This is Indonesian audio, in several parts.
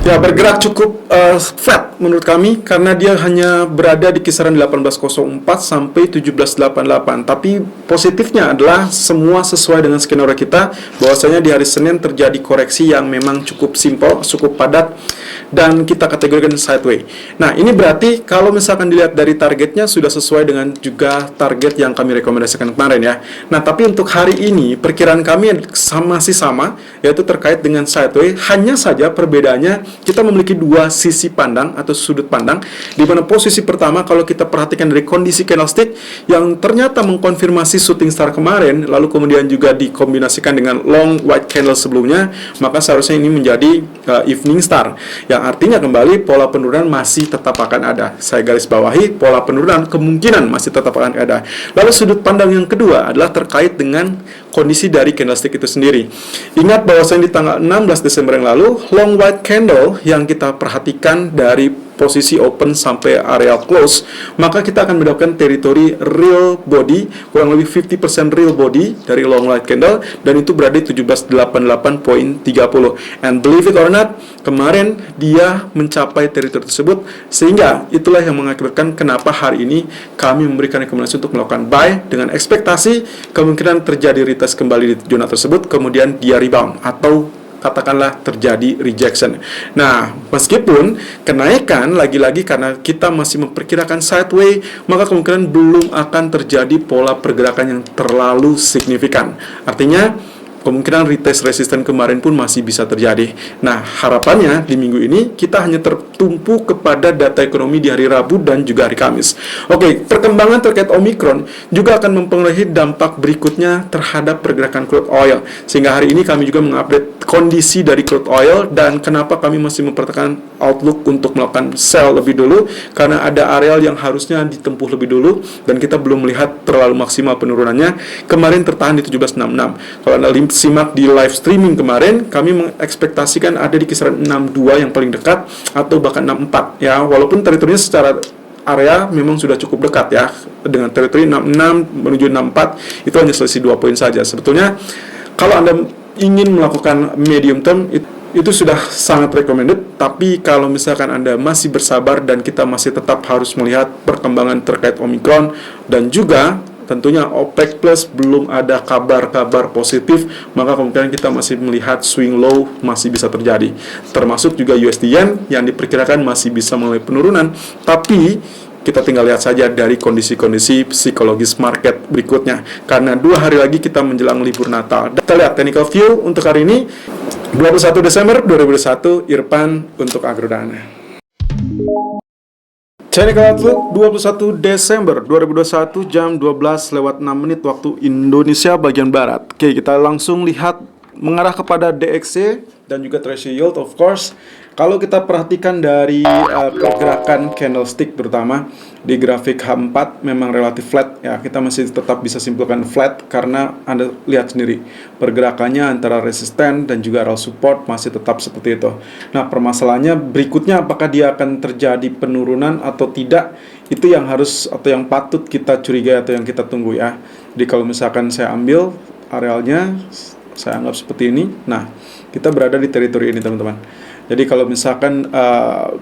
Ya, bergerak cukup flat menurut kami karena dia hanya berada di kisaran 18.04 sampai 17.88. Tapi positifnya adalah semua sesuai dengan skenario kita, bahwasanya di hari Senin terjadi koreksi yang memang cukup simpel, cukup padat, dan kita kategorikan sideway. Nah, ini berarti kalau misalkan dilihat dari targetnya sudah sesuai dengan juga target yang kami rekomendasikan kemarin ya. Nah, tapi untuk hari ini perkiraan kami masih sama, yaitu terkait dengan sideway. Hanya saja perbedaannya kita memiliki dua sisi pandang atau sudut pandang, di mana posisi pertama kalau kita perhatikan dari kondisi candlestick yang ternyata mengkonfirmasi shooting star kemarin, lalu kemudian juga dikombinasikan dengan long white candle sebelumnya, maka seharusnya ini menjadi evening star, yang artinya kembali pola penurunan masih tetap akan ada. Saya garis bawahi, pola penurunan kemungkinan masih tetap akan ada. Lalu sudut pandang yang kedua adalah terkait dengan kondisi dari candlestick itu sendiri. Ingat bahwasanya di tanggal 16 Desember yang lalu, long white candle yang kita perhatikan dari posisi open sampai area close, maka kita akan mendapatkan teritori real body, kurang lebih 50% real body dari long white candle, dan itu berada di 1788.30. And believe it or not, kemarin dia mencapai teritori tersebut, sehingga itulah yang mengakibatkan kenapa hari ini kami memberikan rekomendasi untuk melakukan buy dengan ekspektasi kemungkinan terjadi retest kembali di zona tersebut, kemudian dia rebound atau katakanlah terjadi rejection. Nah, meskipun kenaikan lagi-lagi karena kita masih memperkirakan sideway, maka kemungkinan belum akan terjadi pola pergerakan yang terlalu signifikan. Artinya kemungkinan retest resisten kemarin pun masih bisa terjadi. Nah, harapannya di minggu ini kita hanya tertumpu kepada data ekonomi di hari Rabu dan juga hari Kamis. Oke, perkembangan terkait Omicron juga akan mempengaruhi dampak berikutnya terhadap pergerakan crude oil. Sehingga hari ini kami juga mengupdate kondisi dari crude oil dan kenapa kami masih mempertahankan outlook untuk melakukan sell lebih dulu, karena ada areal yang harusnya ditempuh lebih dulu dan kita belum melihat terlalu maksimal penurunannya. Kemarin tertahan di 1766. Kalau Anda simak di live streaming kemarin, kami mengekspektasikan ada di kisaran 62 yang paling dekat atau bahkan 64 ya, walaupun teritorinya secara area memang sudah cukup dekat ya, dengan teritori 66 menuju 64 itu hanya selisih 2 poin saja. Sebetulnya kalau Anda ingin melakukan medium term itu sudah sangat recommended, tapi kalau misalkan Anda masih bersabar dan kita masih tetap harus melihat perkembangan terkait Omicron dan juga tentunya OPEC Plus belum ada kabar-kabar positif, maka kemungkinan kita masih melihat swing low masih bisa terjadi. Termasuk juga USD Yen yang diperkirakan masih bisa mulai penurunan, tapi kita tinggal lihat saja dari kondisi-kondisi psikologis market berikutnya, karena 2 hari lagi kita menjelang libur Natal. Kita lihat technical view untuk hari ini 21 Desember 2021, Irfan untuk Agrodana. Technical Outlook 21 Desember 2021 jam 12:06 waktu Indonesia bagian Barat. Oke, kita langsung lihat mengarah kepada DXY dan juga Treasury Yield of course. Kalau kita perhatikan dari pergerakan candlestick terutama di grafik H4 memang relatif flat ya, kita masih tetap bisa simpulkan flat karena Anda lihat sendiri pergerakannya antara resisten dan juga area support masih tetap seperti itu. Nah, permasalahannya berikutnya apakah dia akan terjadi penurunan atau tidak, itu yang harus atau yang patut kita curigai atau yang kita tunggu ya. Jadi kalau misalkan saya ambil arealnya, saya anggap seperti ini. Nah, kita berada di teritori ini teman-teman. Jadi kalau misalkan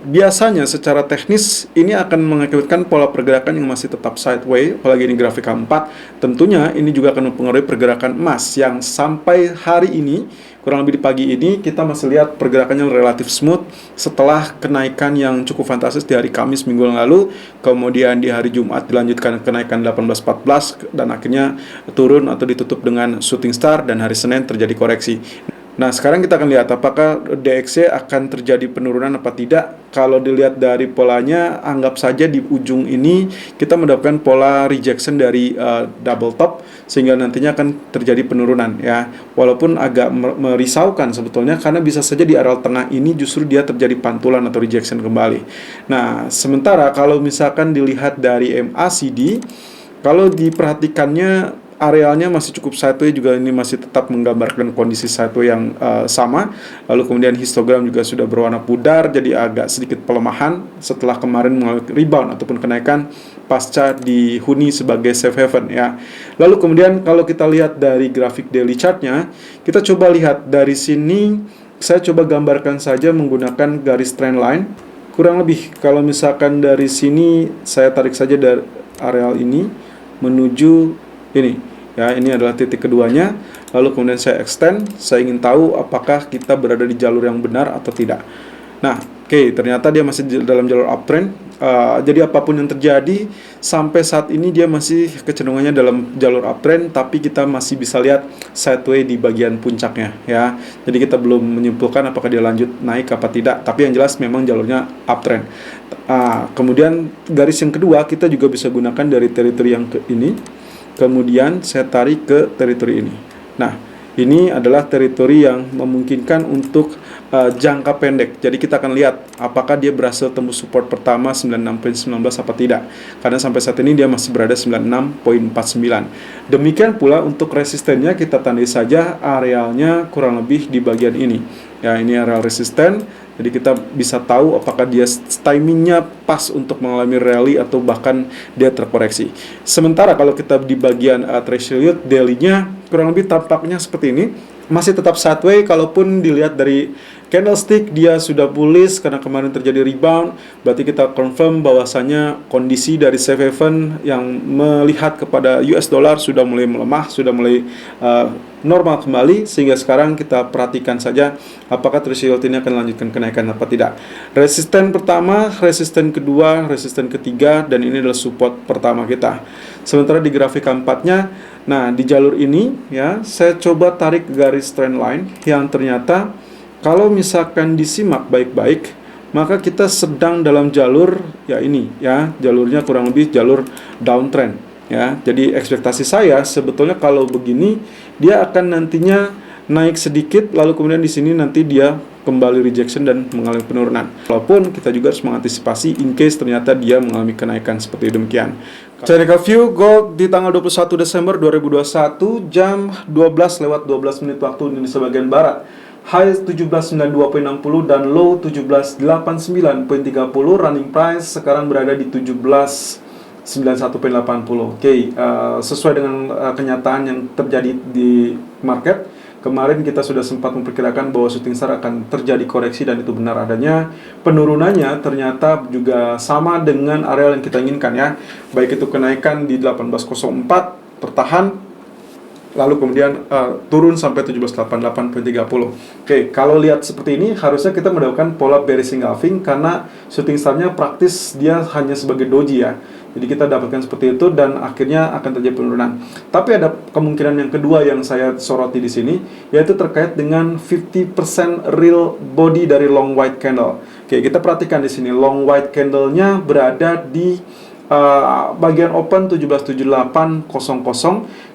biasanya secara teknis ini akan mengakibatkan pola pergerakan yang masih tetap sideways, apalagi ini grafik H4, tentunya ini juga akan mempengaruhi pergerakan emas yang sampai hari ini, kurang lebih di pagi ini, kita masih lihat pergerakannya relatif smooth setelah kenaikan yang cukup fantastis di hari Kamis minggu yang lalu, kemudian di hari Jumat dilanjutkan kenaikan 18.14 dan akhirnya turun atau ditutup dengan shooting star dan hari Senin terjadi koreksi. Nah, sekarang kita akan lihat apakah DXY akan terjadi penurunan apa tidak. Kalau dilihat dari polanya, anggap saja di ujung ini kita mendapatkan pola rejection dari double top, sehingga nantinya akan terjadi penurunan ya. Walaupun agak merisaukan sebetulnya, karena bisa saja di area tengah ini justru dia terjadi pantulan atau rejection kembali. Nah, sementara kalau misalkan dilihat dari MACD, kalau diperhatikannya arealnya masih cukup sideways, juga ini masih tetap menggambarkan kondisi sideways yang sama. Lalu kemudian histogram juga sudah berwarna pudar, jadi agak sedikit pelemahan setelah kemarin mengalami rebound ataupun kenaikan pasca dihuni sebagai safe haven ya. Lalu kemudian kalau kita lihat dari grafik daily chartnya, kita coba lihat dari sini. Saya coba gambarkan saja menggunakan garis trend line. Kurang lebih kalau misalkan dari sini saya tarik saja dari areal ini menuju ini ya, ini adalah titik keduanya. Lalu kemudian saya extend, saya ingin tahu apakah kita berada di jalur yang benar atau tidak. Nah, oke, ternyata dia masih dalam jalur uptrend. Jadi apapun yang terjadi sampai saat ini dia masih kecenderungannya dalam jalur uptrend, tapi kita masih bisa lihat sideway di bagian puncaknya ya. Jadi kita belum menyimpulkan apakah dia lanjut naik apa tidak, tapi yang jelas memang jalurnya uptrend. Kemudian garis yang kedua kita juga bisa gunakan dari teritori yang ini. Kemudian saya tarik ke teritori ini. Nah, ini adalah teritori yang memungkinkan untuk jangka pendek. Jadi kita akan lihat apakah dia berhasil tembus support pertama 96.19 apa tidak. Karena sampai saat ini dia masih berada 96.49. Demikian pula untuk resistennya kita tandai saja arealnya kurang lebih di bagian ini. Ya, ini areal resisten. Jadi kita bisa tahu apakah dia timingnya pas untuk mengalami rally atau bahkan dia terkoreksi. Sementara kalau kita di bagian threshold yield daily-nya kurang lebih tampaknya seperti ini. Masih tetap sideways, kalaupun dilihat dari candlestick dia sudah bullish karena kemarin terjadi rebound. Berarti kita confirm bahwasanya kondisi dari safe haven yang melihat kepada US dollar sudah mulai melemah, sudah mulai normal kembali, sehingga sekarang kita perhatikan saja apakah threshold ini akan lanjutkan kenaikan apa tidak. Resisten pertama, resisten kedua, resisten ketiga, dan ini adalah support pertama kita. Sementara di grafik keempatnya, nah di jalur ini ya, saya coba tarik garis trend line yang ternyata kalau misalkan disimak baik-baik, maka kita sedang dalam jalur ya ini ya, jalurnya kurang lebih jalur downtrend ya. Jadi ekspektasi saya sebetulnya kalau begini dia akan nantinya naik sedikit, lalu kemudian di sini nanti dia kembali rejection dan mengalami penurunan. Walaupun kita juga harus mengantisipasi in case ternyata dia mengalami kenaikan seperti demikian. Technical view gold di tanggal 21 Desember 2021 jam 12:12 waktu Indonesia bagian barat. High 1792.60 dan low 1789.30. Running price sekarang berada di 1791.80. Oke, sesuai dengan kenyataan yang terjadi di market. Kemarin kita sudah sempat memperkirakan bahwa shooting star akan terjadi koreksi dan itu benar adanya. Penurunannya ternyata juga sama dengan area yang kita inginkan ya. Baik itu kenaikan di 1804 tertahan, lalu kemudian turun sampai 1788.30. Oke, kalau lihat seperti ini harusnya kita mendapatkan pola bearish engulfing karena shooting star-nya praktis dia hanya sebagai doji ya. Jadi kita dapatkan seperti itu dan akhirnya akan terjadi penurunan. Tapi ada kemungkinan yang kedua yang saya soroti di sini, yaitu terkait dengan 50% real body dari long white candle. Oke, kita perhatikan di sini long white candle-nya berada di bagian open 1778.00,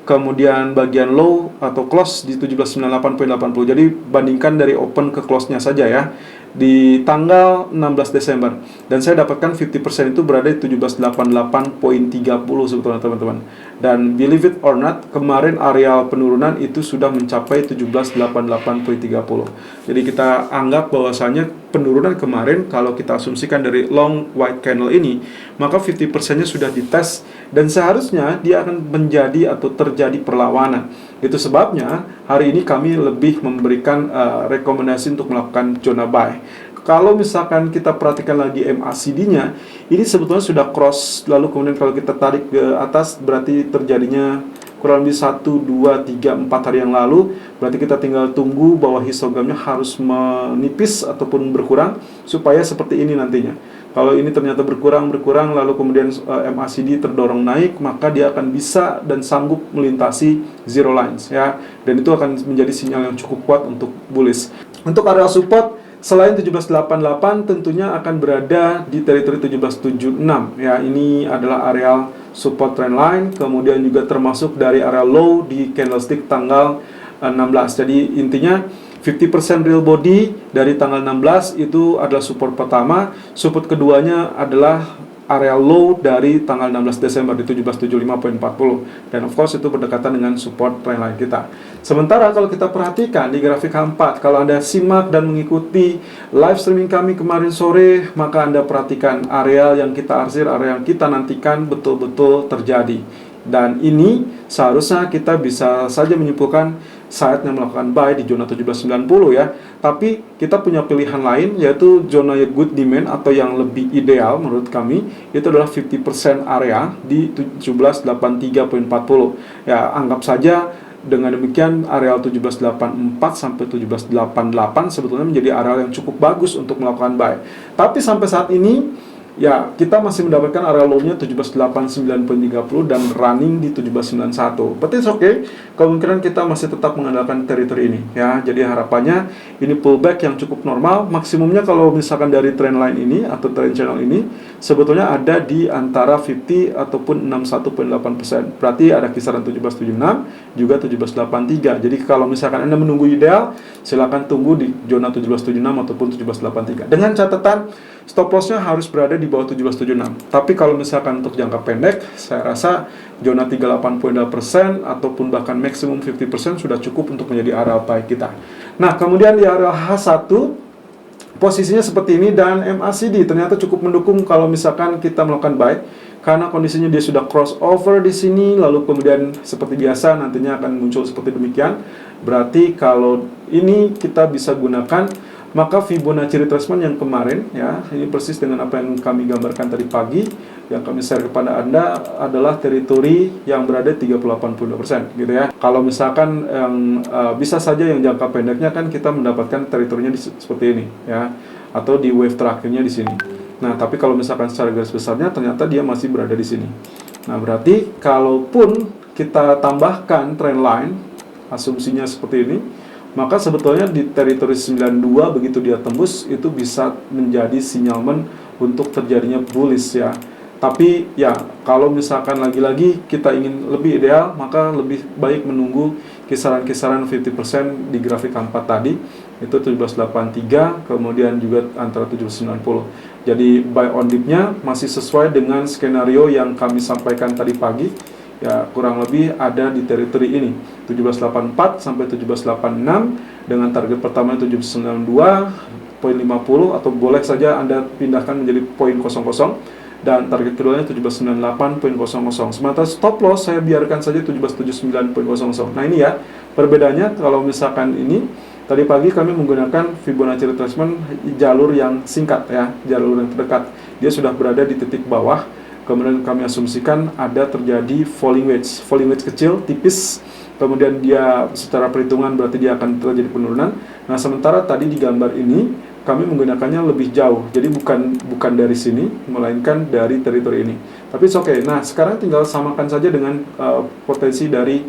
kemudian bagian low atau close di 1798.80. Jadi bandingkan dari open ke close-nya saja ya, di tanggal 16 Desember. Dan saya dapatkan 50% itu berada di 1788.30 sebetulnya teman-teman. Dan believe it or not, kemarin areal penurunan itu sudah mencapai 1788.30. Jadi kita anggap bahwasanya penurunan kemarin kalau kita asumsikan dari long white candle ini, maka 50%-nya sudah dites dan seharusnya dia akan menjadi atau terjadi perlawanan. Itu sebabnya hari ini kami lebih memberikan rekomendasi untuk melakukan zona buy. Kalau misalkan kita perhatikan lagi MACD-nya, ini sebetulnya sudah cross, lalu kemudian kalau kita tarik ke atas berarti terjadinya kurang lebih 1, 2, 3, 4 hari yang lalu. Berarti kita tinggal tunggu bahwa histogramnya harus menipis ataupun berkurang supaya seperti ini nantinya. Kalau ini ternyata berkurang lalu kemudian MACD terdorong naik, maka dia akan bisa dan sanggup melintasi zero lines ya. Dan itu akan menjadi sinyal yang cukup kuat untuk bullish. Untuk area support selain 1788 tentunya akan berada di teritori 1776 ya. Ini adalah area support trend line, kemudian juga termasuk dari area low di candlestick tanggal 16. Jadi intinya 50% real body dari tanggal 16 itu adalah support pertama. Support keduanya adalah area low dari tanggal 16 Desember di 1775.40, dan of course itu berdekatan dengan support trendline kita. Sementara kalau kita perhatikan di grafik H4, kalau Anda simak dan mengikuti live streaming kami kemarin sore, maka Anda perhatikan area yang kita arsir, area yang kita nantikan betul-betul terjadi. Dan ini seharusnya kita bisa saja menyimpulkan saatnya melakukan buy di zona 1790 ya. Tapi kita punya pilihan lain, yaitu zona good demand atau yang lebih ideal menurut kami itu adalah 50% area di 1783.40. Ya, anggap saja dengan demikian area 1784 sampai 1788 sebetulnya menjadi area yang cukup bagus untuk melakukan buy. Tapi sampai saat ini ya, kita masih mendapatkan area low-nya 1789.30 dan running di 1791. But it's okay, kemungkinan kita masih tetap mengandalkan teritori ini ya. Jadi harapannya ini pullback yang cukup normal. Maksimumnya kalau misalkan dari trendline ini atau trend channel ini sebetulnya ada di antara 50 ataupun 61.8%. Berarti ada kisaran 1776 juga 1783. Jadi kalau misalkan Anda menunggu ideal, silakan tunggu di zona 1776 ataupun 1783. Dengan catatan stop loss-nya harus berada di bawah 1776. Tapi kalau misalkan untuk jangka pendek, saya rasa zona 38.2% ataupun bahkan maksimum 50% sudah cukup untuk menjadi area buy kita. Nah, kemudian di area H1 posisinya seperti ini, dan MACD ternyata cukup mendukung kalau misalkan kita melakukan buy, karena kondisinya dia sudah crossover di sini, lalu kemudian seperti biasa nantinya akan muncul seperti demikian. Berarti kalau ini kita bisa gunakan maka Fibonacci retracement yang kemarin ya, ini persis dengan apa yang kami gambarkan tadi pagi, yang kami share kepada Anda adalah teritori yang berada 38.2% gitu ya. Kalau misalkan yang bisa saja yang jangka pendeknya kan kita mendapatkan teritorinya seperti ini ya, atau di wave terakhirnya di sini. Nah, tapi kalau misalkan secara garis besarnya ternyata dia masih berada di sini. Nah, berarti kalaupun kita tambahkan trendline, asumsinya seperti ini, maka sebetulnya di teritori 92 begitu dia tembus itu bisa menjadi sinyalmen untuk terjadinya bullish ya. Tapi ya kalau misalkan lagi-lagi kita ingin lebih ideal, maka lebih baik menunggu kisaran-kisaran 50% di grafik 4 tadi, itu 1783, kemudian juga antara 1790. Jadi buy on dip-nya masih sesuai dengan skenario yang kami sampaikan tadi pagi. Ya, kurang lebih ada di teritori ini 1784 sampai 1786 dengan target pertama 1792.50 atau boleh saja Anda pindahkan menjadi poin 00, dan target keduanya 1798.00. Sementara stop loss saya biarkan saja 1779.00. Nah, ini ya perbedaannya. Kalau misalkan ini tadi pagi kami menggunakan Fibonacci retracement jalur yang singkat ya, jalur yang terdekat. Dia sudah berada di titik bawah. Kemudian kami asumsikan ada terjadi falling wedge kecil, tipis, kemudian dia secara perhitungan berarti dia akan terjadi penurunan. Nah, sementara tadi di gambar ini kami menggunakannya lebih jauh, jadi bukan dari sini, melainkan dari teritori ini. Tapi oke. Nah, sekarang tinggal samakan saja dengan potensi dari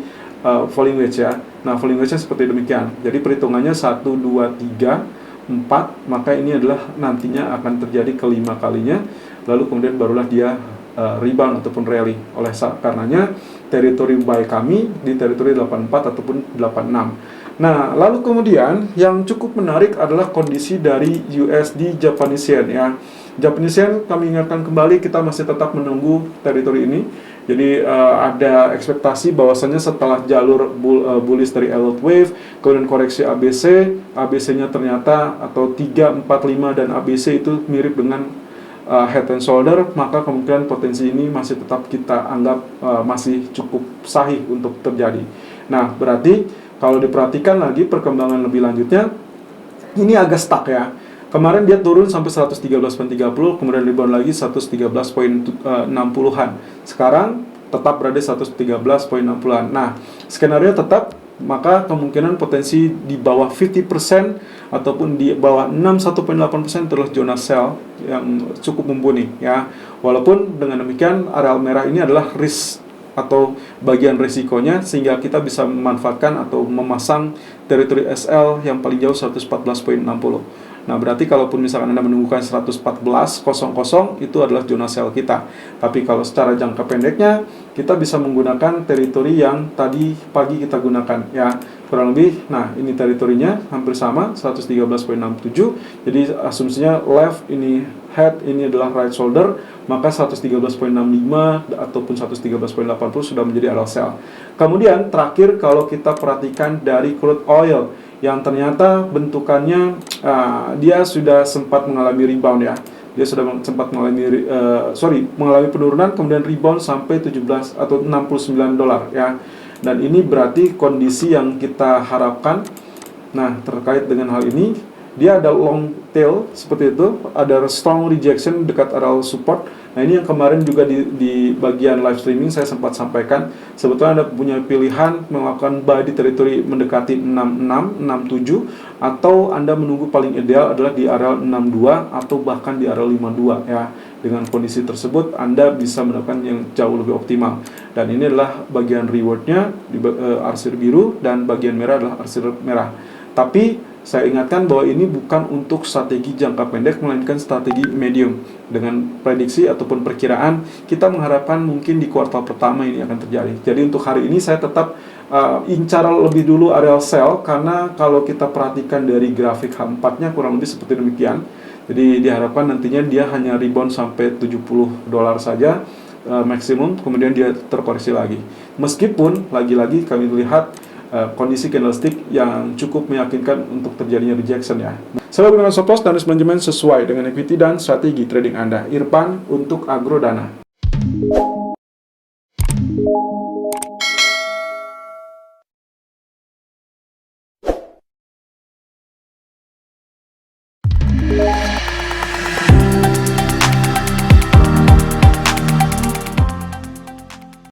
falling wedge ya. Nah, falling wedge-nya seperti demikian. Jadi perhitungannya 1, 2, 3, 4, maka ini adalah nantinya akan terjadi kelima kalinya, lalu kemudian barulah dia rebound ataupun rally. Oleh karenanya teritori buy kami di teritori 84 ataupun 86. Nah, lalu kemudian yang cukup menarik adalah kondisi dari USD Japanese Yen ya. Japanese Yen kami ingatkan kembali, kita masih tetap menunggu teritori ini. Jadi ada ekspektasi bahwasannya setelah jalur bullish dari Elliott Wave, kemudian koreksi ABC-nya ternyata atau 3, 4, 5 dan ABC itu mirip dengan head and shoulder, maka kemungkinan potensi ini masih tetap kita anggap masih cukup sahih untuk terjadi. Nah, berarti kalau diperhatikan lagi perkembangan lebih lanjutnya, ini agak stuck ya. Kemarin dia turun sampai 113.30, kemudian rebound lagi 113.60-an. Sekarang tetap berada 113.60-an. Nah, skenario tetap, maka kemungkinan potensi di bawah 50% ataupun di bawah 61.8% adalah zona sell yang cukup mumpuni ya. Walaupun dengan demikian areal merah ini adalah risk atau bagian risikonya, sehingga kita bisa memanfaatkan atau memasang teritori SL yang paling jauh 114.60. Nah, berarti kalaupun misalkan Anda menunggukan 114.00 itu adalah zona sell kita. Tapi kalau secara jangka pendeknya kita bisa menggunakan teritori yang tadi pagi kita gunakan ya, kurang lebih. Nah, ini teritorinya hampir sama 113.67. Jadi asumsinya left ini head, ini adalah right shoulder, maka 113.65 ataupun 113.80 sudah menjadi area sell. Kemudian terakhir, kalau kita perhatikan dari crude oil yang ternyata bentukannya dia sudah sempat mengalami rebound ya. Dia sudah sempat mengalami penurunan, kemudian rebound sampai 17 atau 69 dolar ya. Dan ini berarti kondisi yang kita harapkan. Nah, terkait dengan hal ini, dia ada long tail seperti itu, ada strong rejection dekat area support. Nah, ini yang kemarin juga di bagian live streaming saya sempat sampaikan. Sebetulnya Anda punya pilihan melakukan buy di teritori mendekati 66, 67, atau Anda menunggu paling ideal adalah di area 62 atau bahkan di area 52 ya. Dengan kondisi tersebut Anda bisa mendapatkan yang jauh lebih optimal. Dan ini adalah bagian rewardnya di arsir biru, dan bagian merah adalah arsir merah. Tapi saya ingatkan bahwa ini bukan untuk strategi jangka pendek, melainkan strategi medium. Dengan prediksi ataupun perkiraan, kita mengharapkan mungkin di kuartal pertama ini akan terjadi. Jadi untuk hari ini saya tetap incar lebih dulu area sell, karena kalau kita perhatikan dari grafik H4-nya kurang lebih seperti demikian. Jadi diharapkan nantinya dia hanya rebound sampai 70 dolar saja maksimum, kemudian dia terkoreksi lagi. Meskipun lagi-lagi kami lihat kondisi candlestick yang cukup meyakinkan untuk terjadinya rejection ya. Saya gunakan stop loss dan risk management sesuai dengan equity dan strategi trading Anda. Irfan untuk Agrodana.